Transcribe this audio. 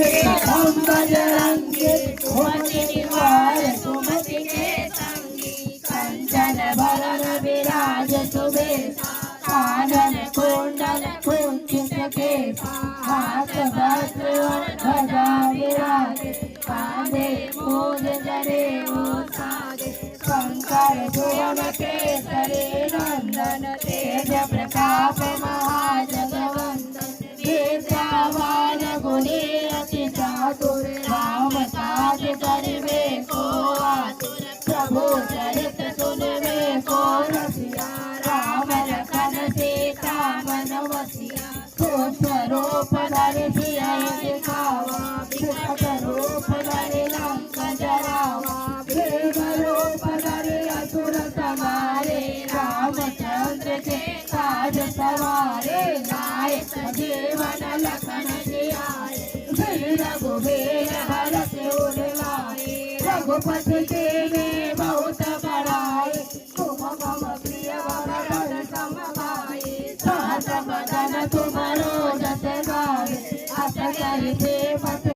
हम बजरंगी सुमति निवार सुमति के संगी कंचन बरन विराज सुबेसा कानन कुंडल कुंचित केसा हाथ वज्र ध्वजा विराज कांधे मूल जनेऊ साजे शंकर भुवन केसरी नंदन तेज प्रताप महाजगवंदन विद्यावान गुणी अति चातुर राम काज करिबे को आतुर प्रभु चरित्र सुनबे को रसिया राम लखन सीता मन बसिया सूक्ष्म रूप धरि सिया दिखावा विकट रूप धरि लंक जरावा भीम रूप धरि असुर संहारे रामचंद्र के काज सवारे नायक जीवन लखन जियाए रघुवीर भरत उर्लाए रघुपति तेने बहुत बड़ाई तुम मम प्रिय भरत सम भाई सहस बदन तुम रोजस गाए अस कहि